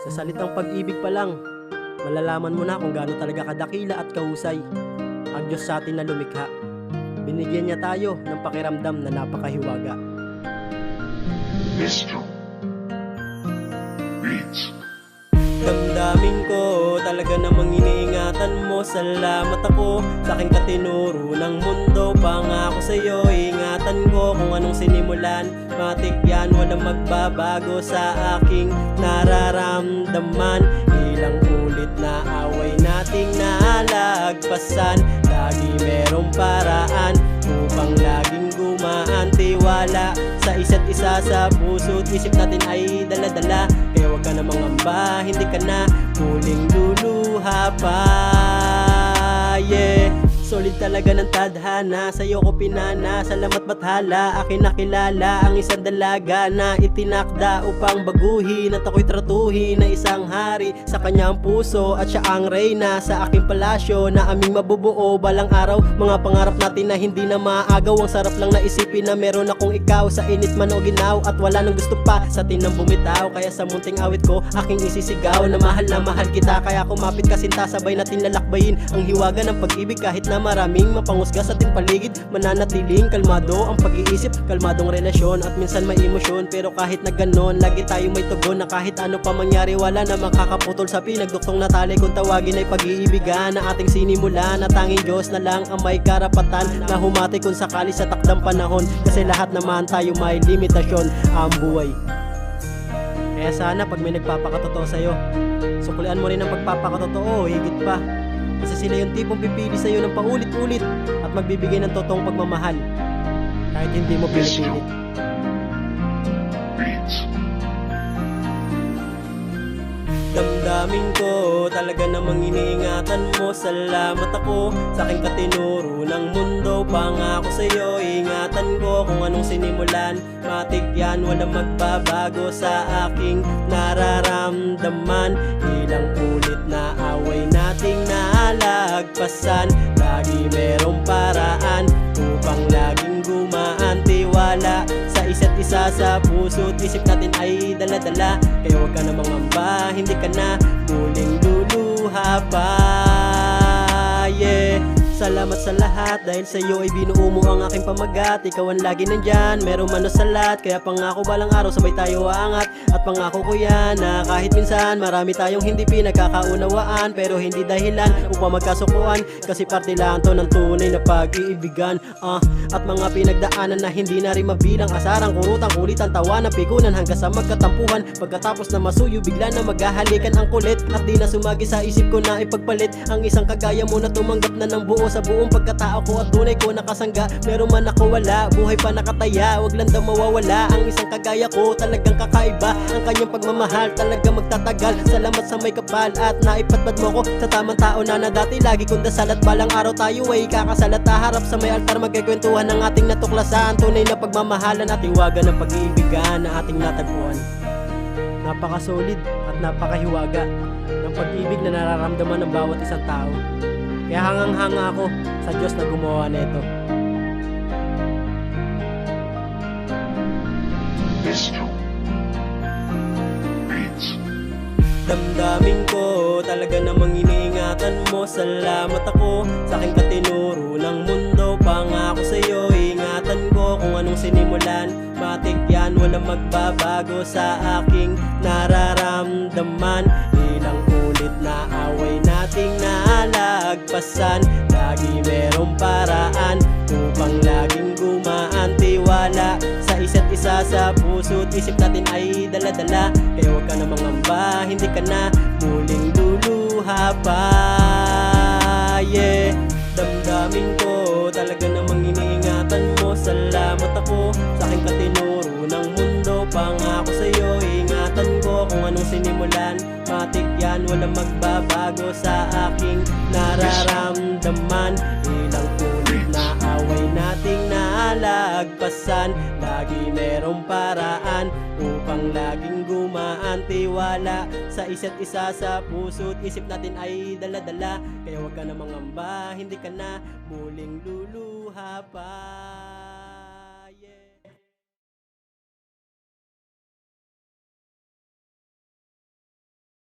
Sa salitang pag-ibig pa lang, malalaman mo na kung gaano talaga kadakila at kahusay ang Diyos sa atin na lumikha. Binigyan niya tayo ng pakiramdam na napakahiwaga. Mr. Beats. Damdamin ko, talaga namang iniingatan mo. Salamat ako sa aking katinuro ng mundo. Pangako sa'yo, ingatan ko kung anong sinimulan. Matik yan, walang magbabago sa aking nararamdaman. Ilang ulit na away nating nalagpasan. Lagi merong paraan upang laging gumaan. Tiwala sa isa't isa, sa puso't isip natin ay dala-dala. Kaya wag ka na mangamba, hindi ka na muling luluha pa. Yeah, solid talaga ng tadhana, sa'yo ko pinana. Salamat bathala, akin nakilala ang isang dalaga na itinakda upang baguhin at ako'y tratuhin na isang hari sa kanyang puso. At siya ang reyna sa aking palasyo na aming mabubuo balang araw. Mga pangarap natin na hindi na maagaw. Ang sarap lang na isipin na meron akong ikaw, sa init man o ginaw, at wala nang gusto pa sa tinang bumitaw. Kaya sa munting awit ko aking isisigaw na mahal kita. Kaya kumapit ka sinta, sabay natin lalakbayin ang hiwaga ng pag-ibig. Kahit na maraming mapangusga sa ating paligid, mananatiling kalmado ang pag-iisip, kalmadong relasyon at minsan may emosyon. Pero kahit na ganon, lagi tayo may tugon na kahit ano pa mangyari, wala na makakaputol sa pinagduktong na tali. Kung tawagin ay pag-iibigan na ating sinimulan, na tanging Diyos na lang ang may karapatan na humati kung sakali sa takdang panahon. Kasi lahat naman tayo may limitasyon ang buhay. Kaya sana pag may nagpapakatotoo sa'yo, suklian mo rin ang pagpapakatotoo, higit pa. Kasi sila yung tipong pipili sa'yo ng paulit-ulit at magbibigay ng totoong pagmamahal kahit hindi mo pinipilit. Beats. Damdamin ko, talaga namang iniingatan mo. Salamat ako sa aking katinuro ng mundo. Pangako sa'yo, ingatan ko kung anong sinimulan. Matik yan, walang magbabago sa aking nararamdaman. Ilang ulit na away nating nalagpasan. Lagi merong paraan upang laging gumaan. Tiwala sa isa't isa, sa puso't isip natin ay dala-dala. Kaya wag ka na mangamba, hindi ka na muling luluha pa. Yeah, salamat sa lahat dahil sa iyo ay binuo mo ang aking pamagat. Ikaw ang lagi nandyan, meron man o salat. Kaya pangako balang araw sabay tayo aangat. At pangako ko yan na kahit minsan marami tayong hindi pinagkakaunawaan, pero hindi dahilan upang magkasukuan. Kasi parte lang to ng tunay na pag-iibigan. At mga pinagdaanan na hindi na rin mabilang. Asarang, kurutang, kulitan, tawanan, pikunan hanggang sa magkatampuhan. Pagkatapos na masuyo, bigla na maghahalikan ang kulit. At di na sumagi sa isip ko na ipagpalit ang isang kagaya mo na tumanggap na ng buo sa buong pagkatao ko. At tunay ko nakasangga, meron man ako wala, buhay pa nakataya, wag lang daw mawawala. Ang isang kagaya ko talagang kakaiba, ang kanyang pagmamahal talaga magtatagal. Salamat sa may kapal at naipatpad mo ko sa tamang tao na dati lagi kong dasal. At balang araw tayo ay kakasal at haharap sa may altar, magkikwentuhan ng ating natuklasan. Tunay na pagmamahalan at hiwaga ng pag-iibigan na ating natagpuan. Napakasolid at napakahiwaga ng pag-ibig na nararamdaman ng bawat isang tao. Kaya hangang-hanga ako sa Diyos na gumawa nito. Mr. Beats. Damdamin ko, talaga namang iniingatan mo. Salamat ako sa aking katinuro ng mundo. Pangako sa'yo, ingatan ko kung anong sinimulan. Matik yan, walang magbabago sa aking nararamdaman. Ilang ulit na away nating nalagpasan. Lagi merong paraan upang laging gumaan. Tiwala sa isa't isa, sa puso't isip natin ay dala-dala. Kaya wag ka na mangamba, hindi ka na muling luluha pa. Yeah, damdamin ko, talaga namang iniingatan mo. Salamat ako sa aking katinuro ng mundo. Pangako sa'yo, ingatan ko kung anong sinimulan. Matik yan, walang magbabago sa aking nararamdaman. Ilang ulit na away nating nalagpasan. Lagi merong paraan upang laging gumaan. Tiwala sa isa't isa, sa puso't isip natin ay dala-dala. Kaya wag ka na mangamba, hindi ka na muling luluha pa.